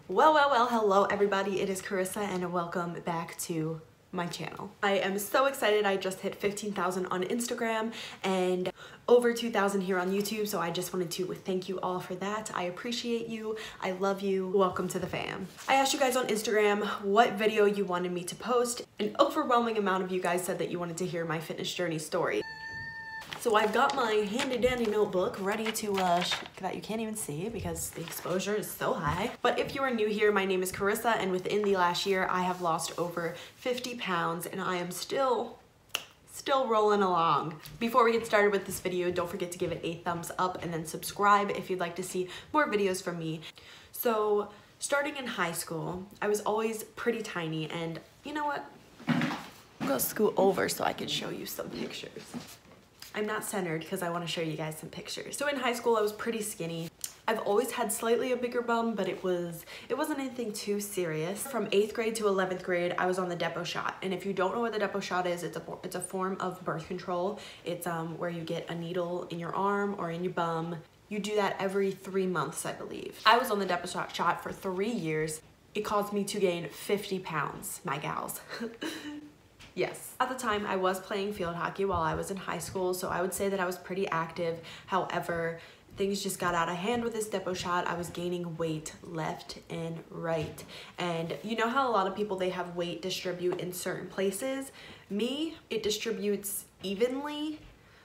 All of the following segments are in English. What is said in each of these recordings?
Well, hello everybody, it is Carissa and welcome back to my channel. I am so excited. I just hit 15,000 on Instagram and over 2,000 here on YouTube, so I just wanted to thank you all for that. I appreciate you. I love you. Welcome to the fam. I asked you guys on Instagram what video you wanted me to post. An overwhelming amount of you guys said that you wanted to hear my fitness journey story. So I've got my handy dandy notebook ready to, that you can't even see because the exposure is so high. But if you are new here, my name is Carissa and within the last year, I have lost over 50 pounds and I am still rolling along. Before we get started with this video, don't forget to give it a thumbs up and then subscribe if you'd like to see more videos from me. So starting in high school, I was always pretty tiny and you know what? I'm gonna scoot over so I can show you some pictures. I'm not centered because I want to show you guys some pictures. So in high school, I was pretty skinny. I've always had slightly a bigger bum, but it wasn't anything too serious. From 8th grade to 11th grade, I was on the depot shot. And if you don't know what the depot shot is, it's a form of birth control. It's where you get a needle in your arm or in your bum. You do that every 3 months, I believe. I was on the depot shot for 3 years. It caused me to gain 50 pounds, my gals. Yes. At the time, I was playing field hockey while I was in high school, so I would say that I was pretty active. However, things just got out of hand with this depot shot. I was gaining weight left and right. And you know how a lot of people, they have weight distribute in certain places? Me, it distributes evenly.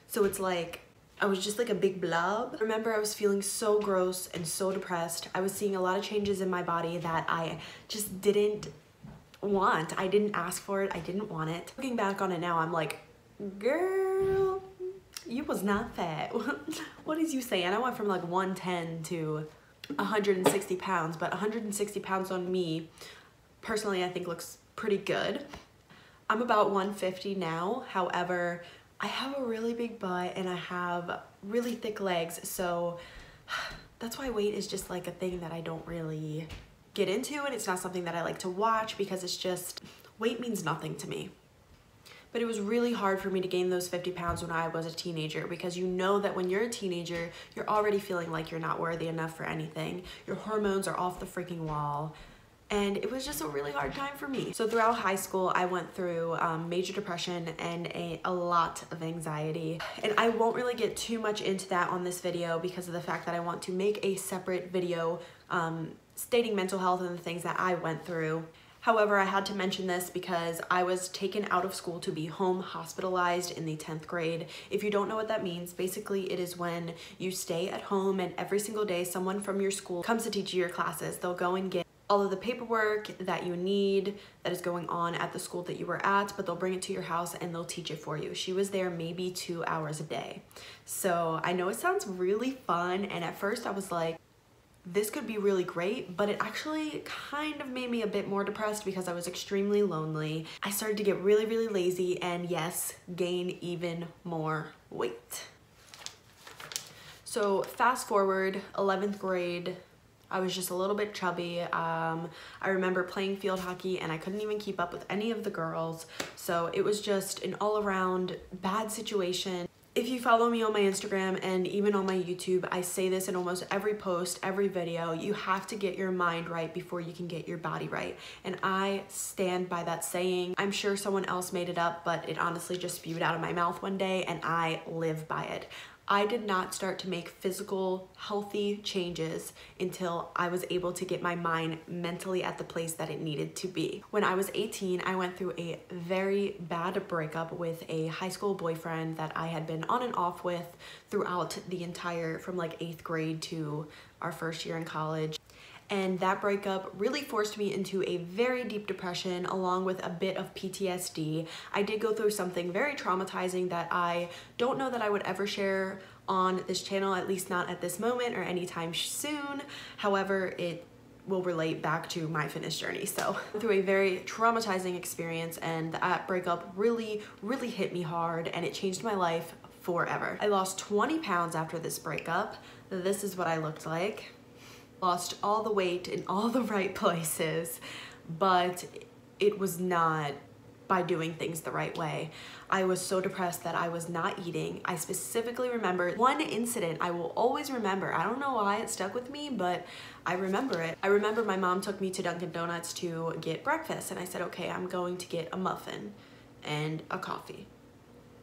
So it's like, I was just like a big blob. I remember I was feeling so gross and so depressed. I was seeing a lot of changes in my body that I just didn't want. I didn't ask for it. I didn't want it. Looking back on it now, I'm like, girl, you was not fat. What is you saying? I went from like 110 to 160 pounds, but 160 pounds on me, personally, I think looks pretty good. I'm about 150 now. However, I have a really big butt and I have really thick legs. So that's why weight is just like a thing that I don't really get into, and it's not something that I like to watch because it's just, weight means nothing to me. But it was really hard for me to gain those 50 pounds when I was a teenager, because you know that when you're a teenager, you're already feeling like you're not worthy enough for anything. Your hormones are off the freaking wall. And it was just a really hard time for me. So throughout high school, I went through major depression and a lot of anxiety. And I won't really get too much into that on this video because of the fact that I want to make a separate video stating mental health and the things that I went through. However, I had to mention this because I was taken out of school to be home hospitalized in the 10th grade. If you don't know what that means, basically it is when you stay at home and every single day someone from your school comes to teach you your classes. They'll go and get all of the paperwork that you need that is going on at the school that you were at, but they'll bring it to your house and they'll teach it for you. She was there maybe 2 hours a day. So I know it sounds really fun, and at first I was like, this could be really great, but it actually kind of made me a bit more depressed because I was extremely lonely. I started to get really, really lazy and yes, gain even more weight. So fast forward, 11th grade, I was just a little bit chubby. I remember playing field hockey and I couldn't even keep up with any of the girls. So it was just an all around bad situation. If you follow me on my Instagram and even on my YouTube, I say this in almost every post, every video, you have to get your mind right before you can get your body right. And I stand by that saying. I'm sure someone else made it up, but it honestly just spewed out of my mouth one day and I live by it. I did not start to make physical, healthy changes until I was able to get my mind mentally at the place that it needed to be. When I was 18, I went through a very bad breakup with a high school boyfriend that I had been on and off with throughout the entire, from like 8th grade to our first year in college. And that breakup really forced me into a very deep depression along with a bit of PTSD. I did go through something very traumatizing that I don't know that I would ever share on this channel, at least not at this moment or anytime soon. However, it will relate back to my fitness journey. So through a very traumatizing experience, and that breakup really, really hit me hard and it changed my life forever. I lost 20 pounds after this breakup. This is what I looked like. Lost all the weight in all the right places, but it was not by doing things the right way. I was so depressed that I was not eating. I specifically remember one incident I will always remember. I don't know why it stuck with me, but I remember it. I remember my mom took me to Dunkin' Donuts to get breakfast, and I said, okay, I'm going to get a muffin and a coffee.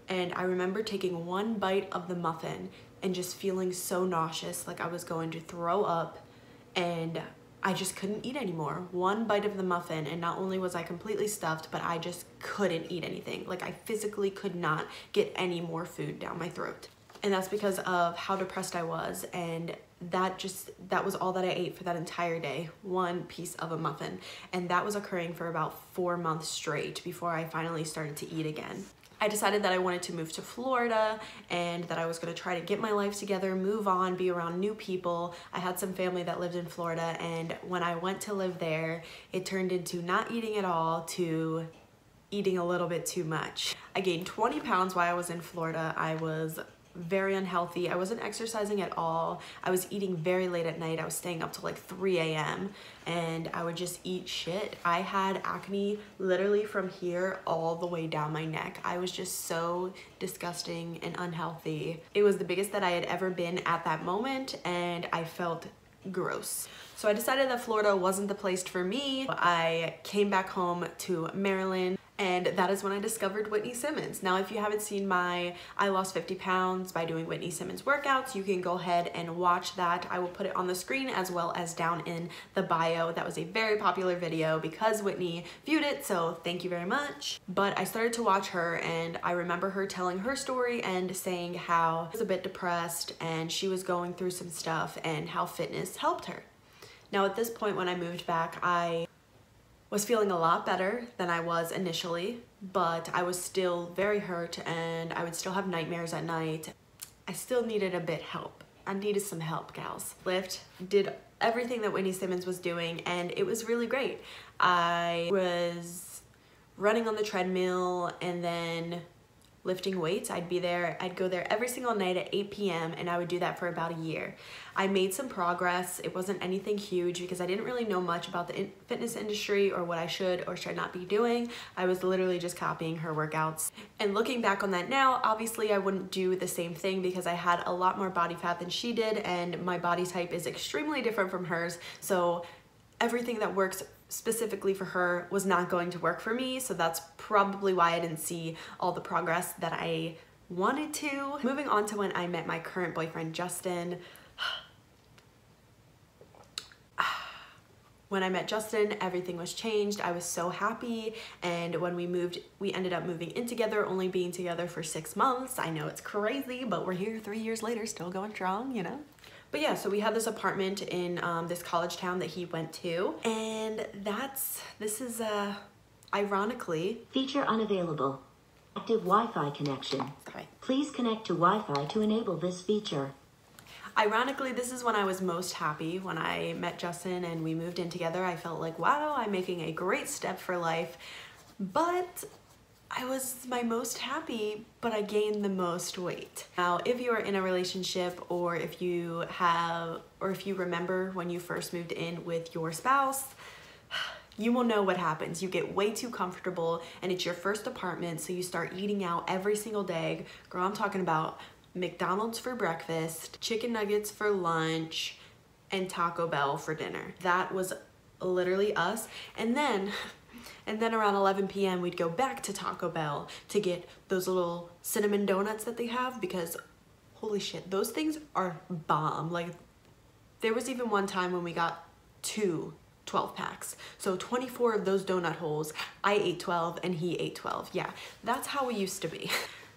And I remember taking one bite of the muffin and just feeling so nauseous, like I was going to throw up, and I just couldn't eat anymore. One bite of the muffin, and not only was I completely stuffed, but I just couldn't eat anything. Like, I physically could not get any more food down my throat. And that's because of how depressed I was, and that was all that I ate for that entire day, one piece of a muffin. And that was occurring for about 4 months straight before I finally started to eat again. I decided that I wanted to move to Florida and that I was gonna try to get my life together, move on, be around new people. I had some family that lived in Florida, and when I went to live there, it turned into not eating at all to eating a little bit too much. I gained 20 pounds while I was in Florida. I was very unhealthy. I wasn't exercising at all. I was eating very late at night. I was staying up till like 3 a.m. and I would just eat shit. I had acne literally from here all the way down my neck. I was just so disgusting and unhealthy. It was the biggest that I had ever been at that moment, and I felt gross. So I decided that Florida wasn't the place for me. I came back home to Maryland, and that is when I discovered Whitney Simmons. Now, if you haven't seen my I lost 50 pounds by doing Whitney Simmons workouts, you can go ahead and watch that. I will put it on the screen as well as down in the bio. That was a very popular video because Whitney viewed it, so thank you very much. But I started to watch her, and I remember her telling her story and saying how she was a bit depressed and she was going through some stuff and how fitness helped her. Now, at this point when I moved back, I was feeling a lot better than I was initially, but I was still very hurt and I would still have nightmares at night. I still needed a bit help. I needed some help, gals. Lift, did everything that Whitney Simmons was doing, and it was really great. I was running on the treadmill and then lifting weights. I'd go there every single night at 8 p.m. and I would do that for about a year. I made some progress. It wasn't anything huge because I didn't really know much about the fitness industry or what I should or should not be doing. I was literally just copying her workouts. And looking back on that now, obviously I wouldn't do the same thing because I had a lot more body fat than she did, and my body type is extremely different from hers. So everything that works specifically for her was not going to work for me, so that's probably why I didn't see all the progress that I wanted to. Moving on to when I met my current boyfriend, Justin. When I met Justin, everything was changed. I was so happy, and when we moved, we ended up moving in together, only being together for 6 months. I know it's crazy, but we're here 3 years later, still going strong, you know? But yeah, so we had this apartment in this college town that he went to, and this is ironically, feature unavailable. Active Wi-Fi connection. Sorry. Please connect to Wi-Fi to enable this feature. Ironically, this is when I was most happy. When I met Justin and we moved in together, I felt like, wow, I'm making a great step for life. But I was my most happy, but I gained the most weight. Now, if you are in a relationship, or if you remember when you first moved in with your spouse, you will know what happens. You get way too comfortable, and it's your first apartment, so you start eating out every single day. Girl, I'm talking about McDonald's for breakfast, chicken nuggets for lunch, and Taco Bell for dinner. That was literally us. And then around 11 p.m. we'd go back to Taco Bell to get those little cinnamon donuts that they have, because holy shit, those things are bomb. Like, there was even one time when we got 2 12-packs. So 24 of those donut holes. I ate 12 and he ate 12. Yeah, that's how we used to be.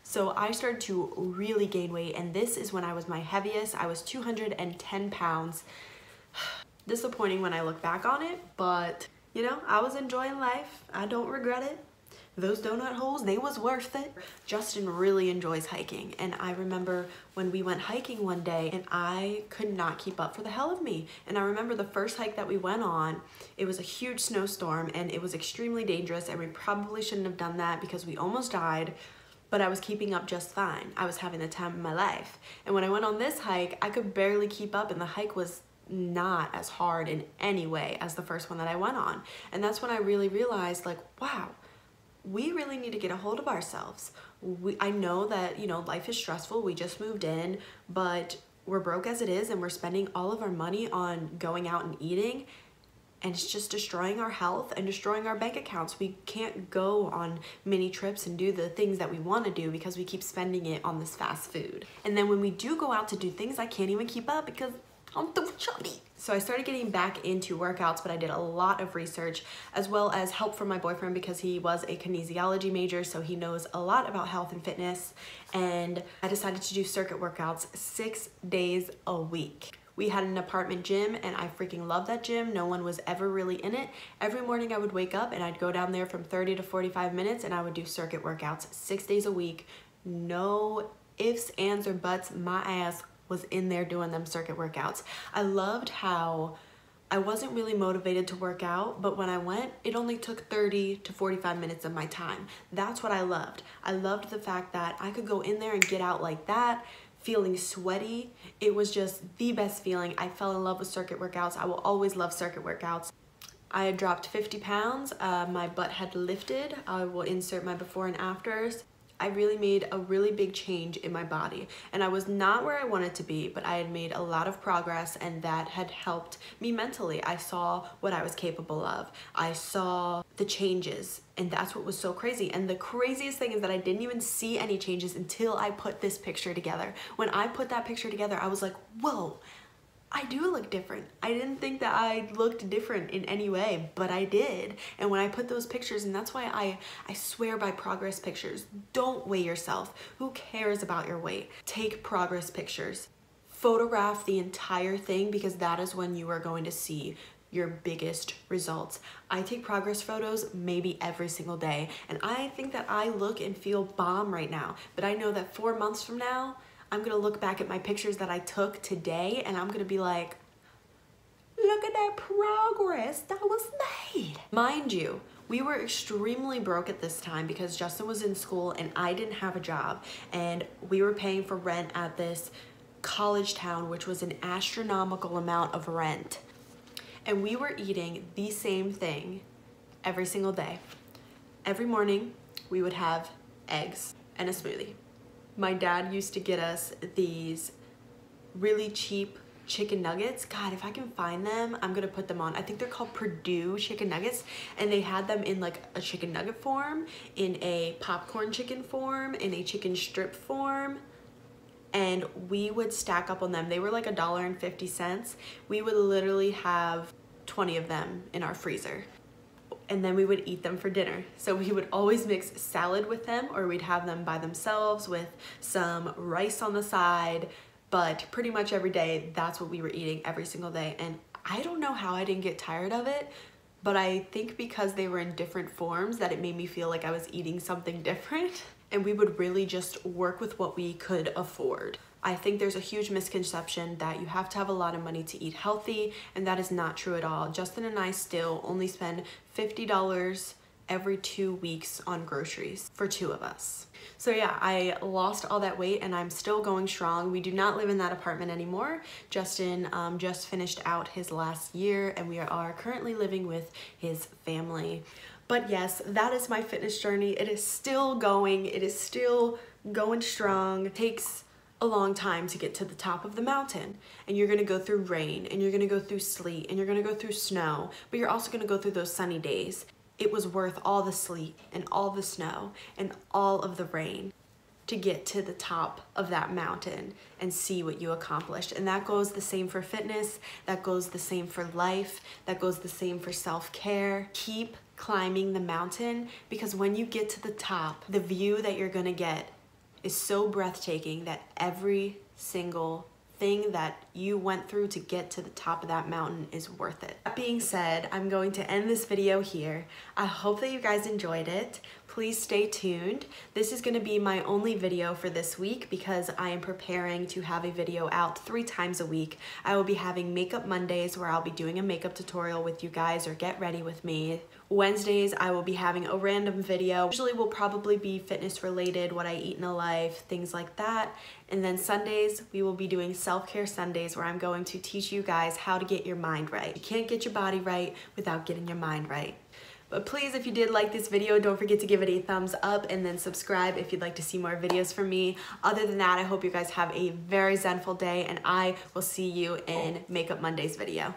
So I started to really gain weight, and this is when I was my heaviest. I was 210 pounds. Disappointing when I look back on it, but you know, I was enjoying life. I don't regret it. Those donut holes, they was worth it. Justin really enjoys hiking, and I remember when we went hiking one day and I could not keep up for the hell of me. And I remember the first hike that we went on, it was a huge snowstorm and it was extremely dangerous, and we probably shouldn't have done that because we almost died, but I was keeping up just fine. I was having the time of my life. And when I went on this hike, I could barely keep up, and the hike was not as hard in any way as the first one that I went on. And that's when I really realized, like, wow, we really need to get a hold of ourselves. I know that, you know, life is stressful. We just moved in, but we're broke as it is, and we're spending all of our money on going out and eating, and it's just destroying our health and destroying our bank accounts. We can't go on mini trips and do the things that we want to do because we keep spending it on this fast food. And then when we do go out to do things, I can't even keep up because I'm too chubby. So I started getting back into workouts, but I did a lot of research as well as help from my boyfriend because he was a kinesiology major, so he knows a lot about health and fitness. And I decided to do circuit workouts 6 days a week. We had an apartment gym and I freaking loved that gym. No one was ever really in it. Every morning I would wake up and I'd go down there from 30 to 45 minutes and I would do circuit workouts 6 days a week. No ifs, ands, or buts. My ass was in there doing them circuit workouts. I loved how I wasn't really motivated to work out, but when I went, it only took 30 to 45 minutes of my time. That's what I loved. I loved the fact that I could go in there and get out like that, feeling sweaty. It was just the best feeling. I fell in love with circuit workouts. I will always love circuit workouts. I had dropped 50 pounds. My butt had lifted. I will insert my before and afters. I really made a really big change in my body, and I was not where I wanted to be, but I had made a lot of progress, and that had helped me mentally. I saw what I was capable of. I saw the changes, and that's what was so crazy. And the craziest thing is that I didn't even see any changes until I put this picture together. When I put that picture together, I was like, whoa, I do look different. I didn't think that I looked different in any way, but I did. And when I put those pictures, and that's why I swear by progress pictures. Don't weigh yourself. Who cares about your weight? Take progress pictures. Photograph the entire thing, because that is when you are going to see your biggest results. I take progress photos maybe every single day, and I think that I look and feel bomb right now, but I know that 4 months from now, I'm gonna look back at my pictures that I took today and I'm gonna be like, look at that progress that was made. Mind you, we were extremely broke at this time because Justin was in school and I didn't have a job, and we were paying for rent at this college town, which was an astronomical amount of rent. And we were eating the same thing every single day. Every morning we would have eggs and a smoothie. My dad used to get us these really cheap chicken nuggets. God, if I can find them, I'm gonna put them on. I think they're called Purdue chicken nuggets, and they had them in like a chicken nugget form, in a popcorn chicken form, in a chicken strip form, and we would stack up on them. They were like $1.50. We would literally have 20 of them in our freezer, and then we would eat them for dinner. So we would always mix salad with them, or we'd have them by themselves with some rice on the side. But pretty much every day, that's what we were eating every single day. And I don't know how I didn't get tired of it, but I think because they were in different forms that it made me feel like I was eating something different. And we would really just work with what we could afford. I think there's a huge misconception that you have to have a lot of money to eat healthy, and that is not true at all. Justin and I still only spend $50 every 2 weeks on groceries for 2 of us. So yeah, I lost all that weight and I'm still going strong. We do not live in that apartment anymore. Justin just finished out his last year and we are currently living with his family. But yes, that is my fitness journey. It is still going. It is still going strong. It takes a long time to get to the top of the mountain, and you're gonna go through rain, and you're gonna go through sleet, and you're gonna go through snow, but you're also gonna go through those sunny days. It was worth all the sleet and all the snow and all of the rain to get to the top of that mountain and see what you accomplished. And that goes the same for fitness, that goes the same for life, that goes the same for self-care. Keep climbing the mountain, because when you get to the top, the view that you're gonna get is so breathtaking that every single thing that you went through to get to the top of that mountain is worth it. That being said, I'm going to end this video here. I hope that you guys enjoyed it. Please stay tuned. This is going to be my only video for this week because I am preparing to have a video out 3 times a week. I will be having Makeup Mondays where I'll be doing a makeup tutorial with you guys, or get ready with me. Wednesdays, I will be having a random video. Usually will probably be fitness related, what I eat in a life, things like that. And then Sundays, we will be doing self-care Sundays where I'm going to teach you guys how to get your mind right. You can't get your body right without getting your mind right. But please, if you did like this video, don't forget to give it a thumbs up and then subscribe if you'd like to see more videos from me. Other than that, I hope you guys have a very zenful day, and I will see you in Makeup Monday's video.